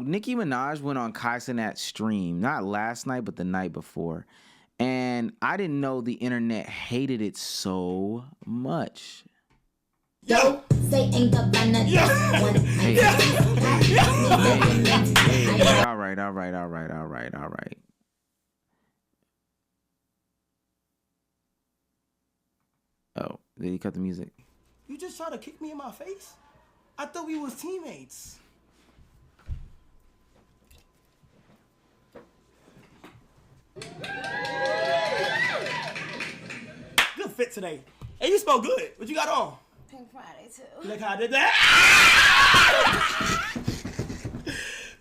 Nicki Minaj went on Kai Cenat's stream, not last night, but the night before. And I didn't know the internet hated it so much. Yo, say ain't the banana. Hey. All right. Oh, did he cut the music? You just tried to kick me in my face? I thought we was teammates. Good fit today. Hey, you smell good. What you got on? Pink Friday too. You like how I did that?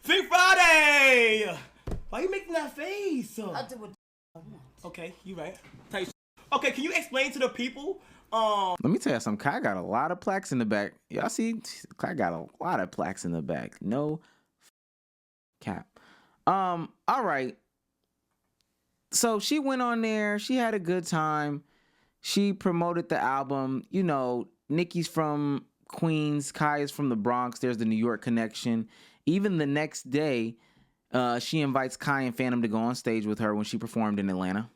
Pink Friday! Why you making that face? I'll do what I want. Okay, you right. Okay, can you explain to the people? Let me tell you something. Kai got a lot of plaques in the back. Y'all see? Kai got a lot of plaques in the back. No cap. All right. So she went on there. She had a good time. She promoted the album. You know, Nicki's from Queens. Kai is from the Bronx. There's the New York connection. Even the next day, she invites Kai and Phantom to go on stage with her when she performed in Atlanta.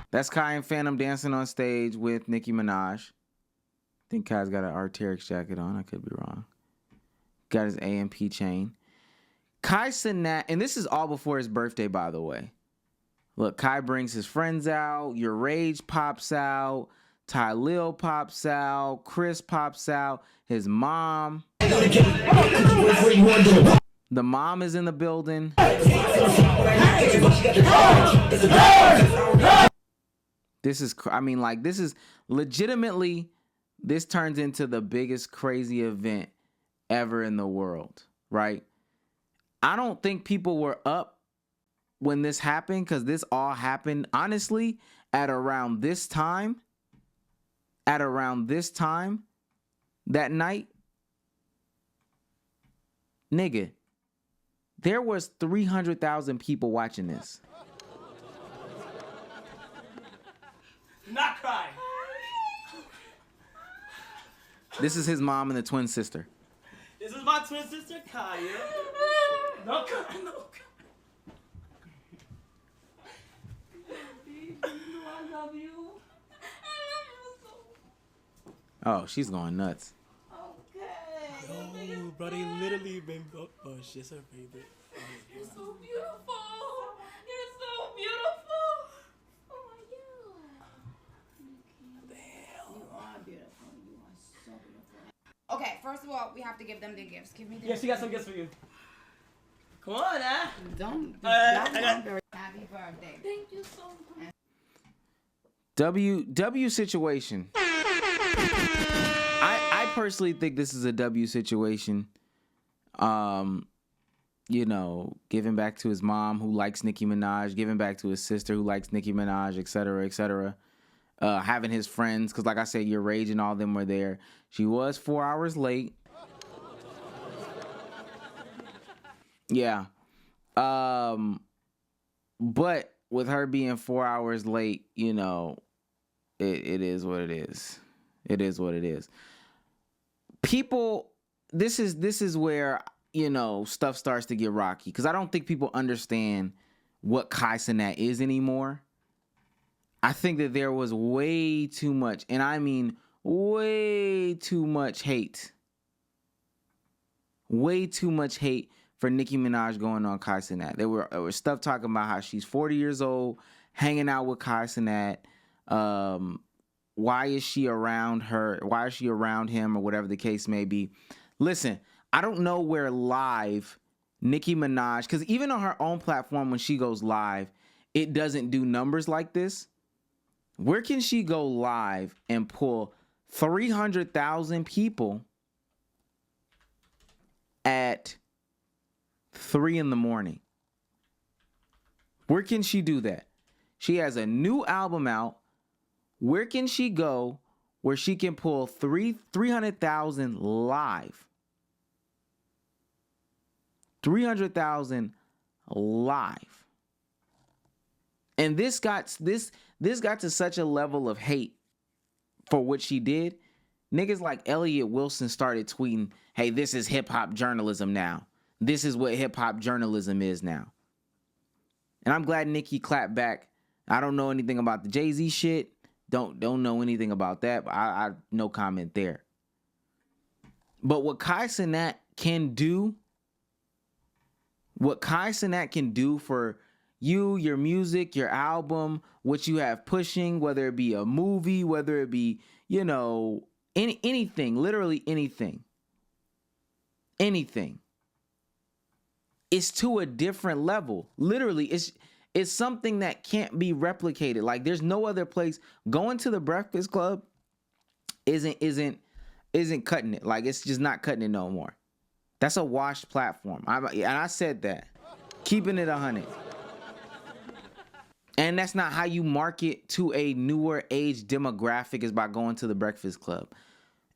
That's Kai and Phantom dancing on stage with Nicki Minaj. I think Kai's got an Arc'teryx jacket on. I could be wrong. Got his AMP chain. Kai Cenat, and this is all before his birthday, by the way. Look, Kai brings his friends out. Your Rage pops out. Ty Lil pops out. Chris pops out. His mom. The mom is in the building. This is, I mean, like, this is legitimately, this turns into the biggest crazy event ever in the world, right? I don't think people were up when this happened, because this all happened, honestly, at around this time. At around this time, that night, nigga, there was 300,000 people watching this. Not cry. This is his mom and the twin sister. This is my twin sister, Kaya. No cry, no cry. I love you. Oh, she's going nuts. Okay. Oh, brother, literally been oh shit, it's her favorite. You're so beautiful. You're so beautiful. Oh my God. Damn. You are beautiful. You are so beautiful. Okay, first of all, we have to give them their gifts. Give me their Yeah, she got some gifts for you. Come on, huh? Don't very happy birthday. Thank you so much. W situation. I personally think this is a W situation. You know, giving back to his mom who likes Nicki Minaj, giving back to his sister who likes Nicki Minaj, et cetera, et cetera. Having his friends, because like I said, Your Rage and all them were there. She was 4 hours late. Yeah. But with her being 4 hours late, you know, it is what it is. It is what it is. People, this is where, you know, stuff starts to get rocky, because I don't think people understand what Kai Cenat is anymore. I think that there was way too much, and I mean way too much hate. Way too much hate for Nicki Minaj going on Kai Cenat. There was stuff talking about how she's 40 years old, hanging out with Kai Cenat. Why is she around her? Why is she around him, or whatever the case may be? Listen, I don't know where live Nicki Minaj, because even on her own platform when she goes live, it doesn't do numbers like this. Where can she go live and pull 300,000 people at 3 a.m? Where can she do that? She has a new album out. Where can she go where she can pull 300,000 live? 300,000 live. And this got to such a level of hate for what she did. Niggas like Elliot Wilson started tweeting, hey, this is hip hop journalism now. This is what hip hop journalism is now. And I'm glad Nicki clapped back. I don't know anything about the Jay-Z shit. Don't know anything about that. But I no comment there. But what Kai Cenat can do for you, your music, your album, what you have pushing, whether it be a movie, whether it be, anything, literally anything. It's to a different level. Literally, it's something that can't be replicated. Like there's no other place. Going to the Breakfast Club isn't cutting it. Like it's just not cutting it no more. That's a washed platform. And I said that. Keeping it 100. And that's not how you market to a newer age demographic, is by going to the Breakfast Club.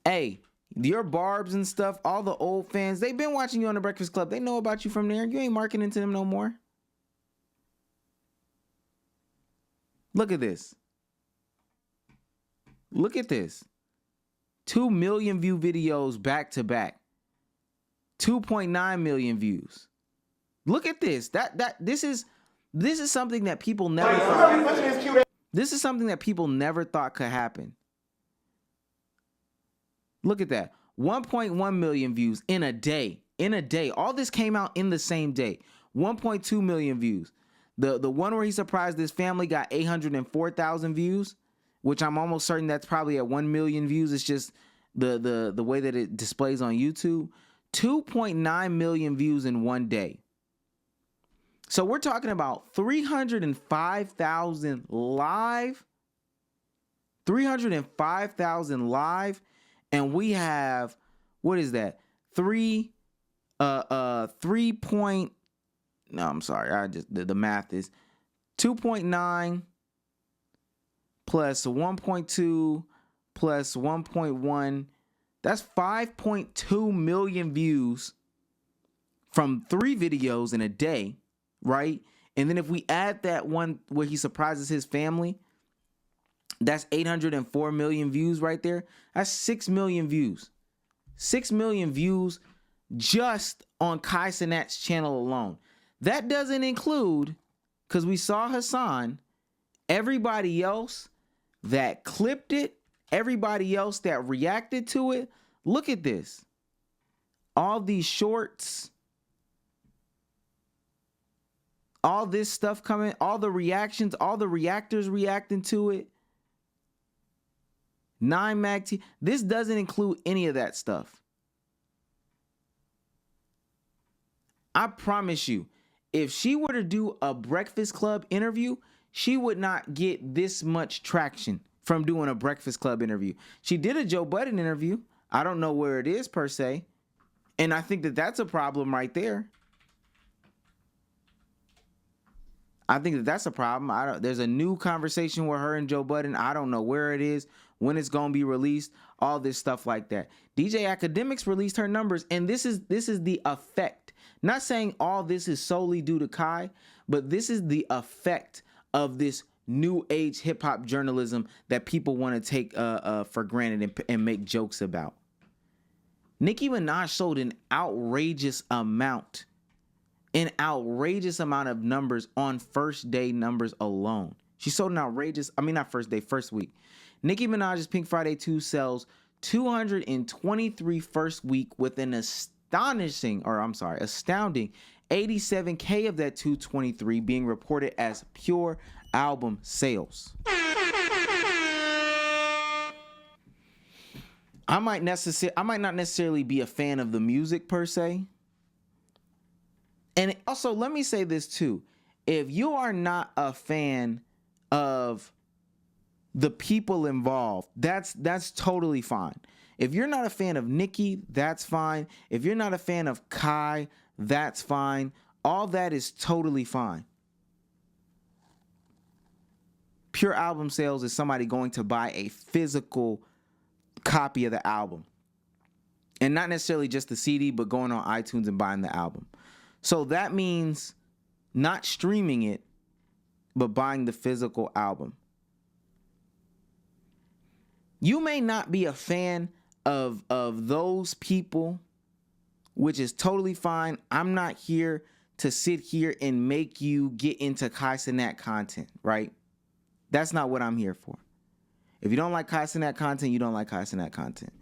Hey, your Barbs and stuff, all the old fans, they've been watching you on the Breakfast Club. They know about you from there. You ain't marketing to them no more. Look at this. 2 million view videos back to back. 2.9 million views. Look at this. This is something that people never thought. This is something that people never thought could happen. Look at that. 1.1 million views in a day. All this came out in the same day. 1.2 million views. The one where he surprised his family got 804,000 views, which I'm almost certain that's probably at 1 million views. It's just the way that it displays on YouTube. 2.9 million views in one day. So we're talking about 305,000 live. 305,000 live. And we have, what is that? 3 point, no, I'm sorry. The math is 2.9 plus 1.2 plus 1.1. That's 5.2 million views from 3 videos in a day, right? And then if we add that one where he surprises his family, that's 804 million views right there. That's 6 million views. 6 million views just on Kai Cenat's channel alone. That doesn't include, because we saw Hassan, everybody else that clipped it, everybody else that reacted to it. Look at this. All these shorts, all this stuff coming, all the reactions, all the reactors reacting to it. 9 Mag T. This doesn't include any of that stuff. I promise you, if she were to do a Breakfast Club interview, she would not get this much traction from doing a Breakfast Club interview. She did a Joe Budden interview. I don't know where it is per se. And I think that that's a problem right there. I think that that's a problem. There's a new conversation with her and Joe Budden. I don't know where it is, when it's going to be released, all this stuff like that. DJ Academics released her numbers, and this is the effect. Not saying all this is solely due to Kai, but this is the effect of this new age hip hop journalism that people want to take for granted and make jokes about. Nicki Minaj sold an outrageous amount of numbers on first day numbers alone. She sold first week. Nicki Minaj's Pink Friday 2 sells 223 first week with an astounding 87K of that 223 being reported as pure album sales. I might not necessarily be a fan of the music per se. And also, let me say this too. If you are not a fan of the people involved, that's totally fine. If you're not a fan of Nicki, that's fine. If you're not a fan of Kai, that's fine. All that is totally fine. Pure album sales is somebody going to buy a physical copy of the album. And not necessarily just the CD, but going on iTunes and buying the album. So that means not streaming it but buying the physical album. You may not be a fan of those people, which is totally fine. I'm not here to sit here and make you get into Kai Cenat content, right? That's not what I'm here for. If you don't like Kai Cenat content, you don't like Kai Cenat content.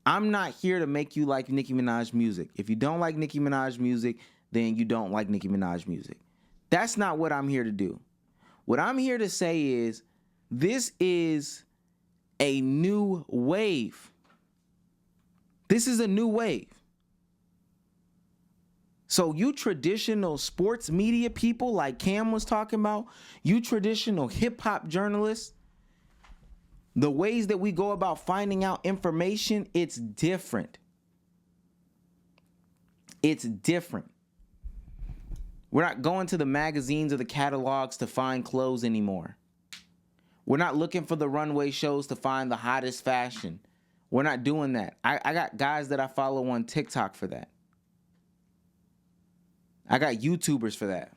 I'm not here to make you like Nicki Minaj music. If you don't like Nicki Minaj music, then you don't like Nicki Minaj music. That's not what I'm here to do. What I'm here to say is this is a new wave. This is a new wave. So you traditional sports media people like Cam was talking about, you traditional hip hop journalists, the ways that we go about finding out information, it's different. It's different. We're not going to the magazines or the catalogs to find clothes anymore. We're not looking for the runway shows to find the hottest fashion. We're not doing that. I got guys that I follow on TikTok for that. I got YouTubers for that.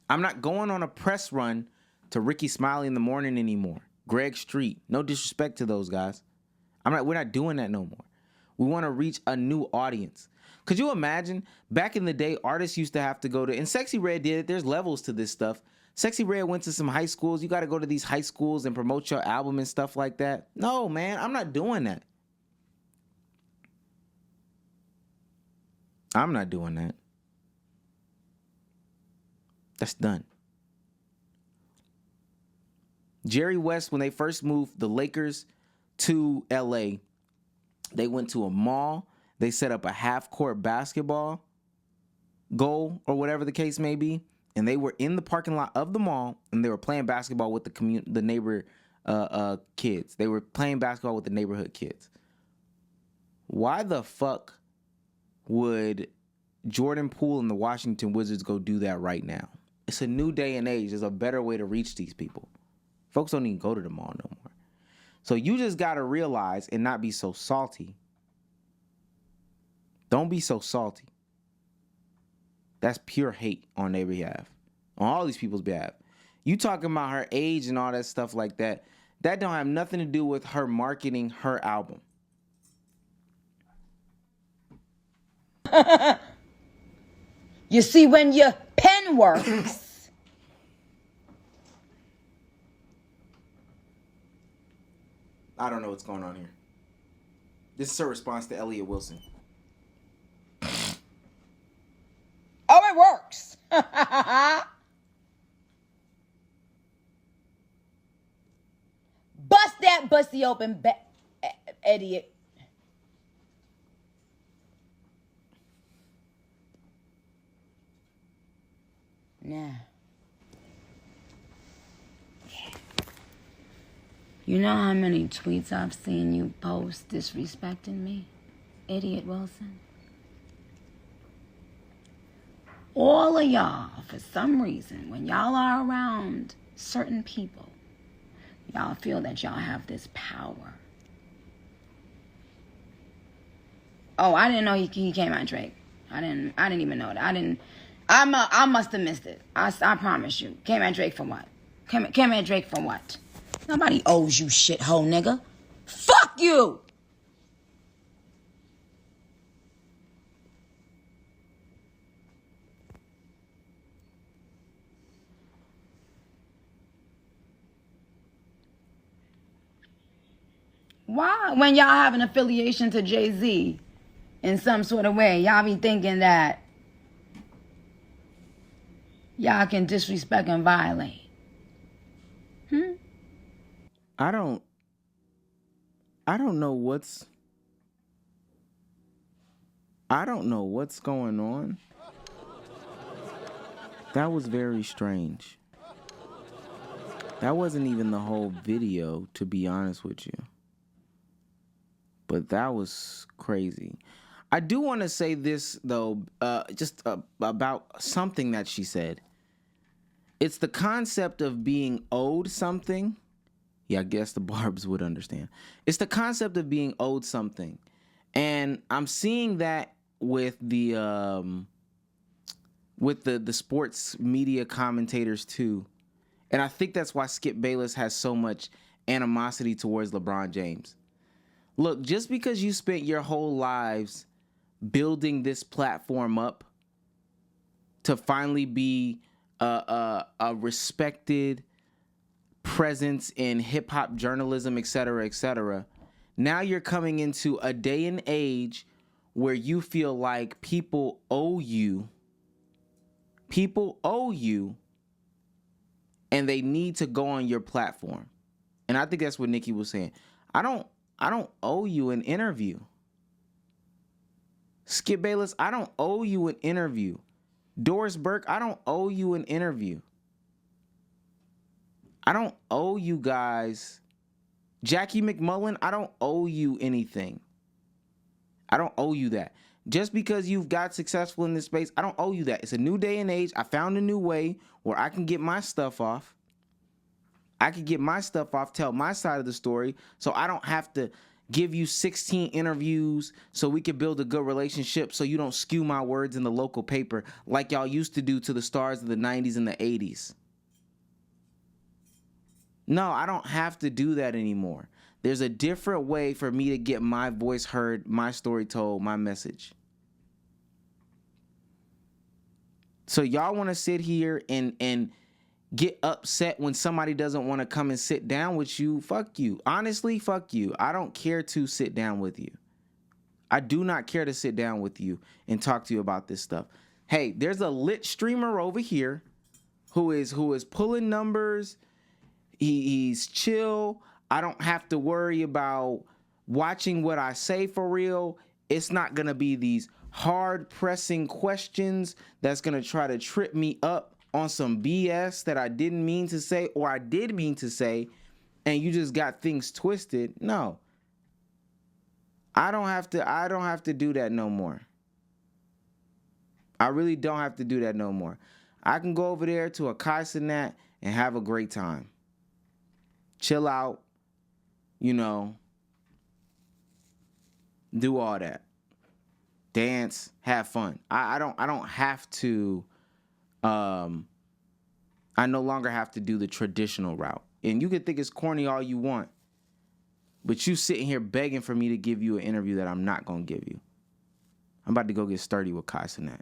I'm not going on a press run to Ricky Smiley in the Morning anymore. Greg Street. No disrespect to those guys. We're not doing that no more. We want to reach a new audience. Could you imagine back in the day, artists used to have to go to, and Sexy Red did it. There's levels to this stuff. Sexy Red went to some high schools. You got to go to these high schools and promote your album and stuff like that. No, man, I'm not doing that. I'm not doing that. That's done. Jerry West, when they first moved the Lakers to LA, they went to a mall. They set up a half-court basketball goal or whatever the case may be, and they were in the parking lot of the mall, and they were playing basketball with the neighbor kids. They were playing basketball with the neighborhood kids. Why the fuck would Jordan Poole and the Washington Wizards go do that right now? It's a new day and age. There's a better way to reach these people. Folks don't even go to the mall no more. So you just got to realize and not be so salty. Don't be so salty. That's pure hate on their behalf. On all these people's behalf. You talking about her age and all that stuff like that. That don't have nothing to do with her marketing her album. You see, when your pen works, I don't know what's going on here. This is her response to Elliott Wilson. oh, it works. Bust that bussy open, idiot. Now, you know how many tweets I've seen you post disrespecting me, Idiot Wilson? All of y'all, for some reason, when y'all are around certain people, y'all feel that y'all have this power. Oh, I didn't know he came out Drake. I didn't even know that. I must have missed it. I promise you. Came at Drake for what? Came at Drake for what? Nobody owes you shithole nigga. Fuck you! Why? When y'all have an affiliation to Jay-Z in some sort of way, y'all be thinking that y'all can disrespect and violate. I don't know what's going on. That was very strange. That wasn't even the whole video, to be honest with you. But that was crazy. I do want to say this, though, about something that she said. It's the concept of being owed something. Yeah, I guess the Barbs would understand. It's the concept of being owed something. And I'm seeing that with the with the sports media commentators too. And I think that's why Skip Bayless has so much animosity towards LeBron James. Look, just because you spent your whole lives building this platform up to finally be a respected presence in hip hop journalism, etc., now you're coming into a day and age where you feel like people owe you, and they need to go on your platform. And I think that's what Nicki was saying. I don't owe you an interview. Skip Bayless, I don't owe you an interview. Doris Burke, I don't owe you an interview. I don't owe you guys. Jackie McMullen, I don't owe you anything. I don't owe you that. Just because you've got successful in this space, I don't owe you that. It's a new day and age. I found a new way where I can get my stuff off. Tell my side of the story, so I don't have to give you 16 interviews so we can build a good relationship so you don't skew my words in the local paper like y'all used to do to the stars of the 90s and the 80s. No, I don't have to do that anymore. There's a different way for me to get my voice heard, my story told, my message. So y'all want to sit here and get upset when somebody doesn't want to come and sit down with you? Fuck you. Honestly, fuck you. I don't care to sit down with you. I do not care to sit down with you and talk to you about this stuff. Hey, there's a lit streamer over here who is pulling numbers. He's chill. I don't have to worry about watching what I say for real. It's not going to be these hard pressing questions that's going to try to trip me up on some BS that I didn't mean to say, or I did mean to say, and you just got things twisted. No. I don't have to do that no more. I really don't have to do that no more. I can go over there to a Cenat and have a great time. Chill out, do all that. Dance, have fun. I don't have to I no longer have to do the traditional route. And you can think it's corny all you want, but you sitting here begging for me to give you an interview that I'm not going to give you. I'm about to go get sturdy with Cenat.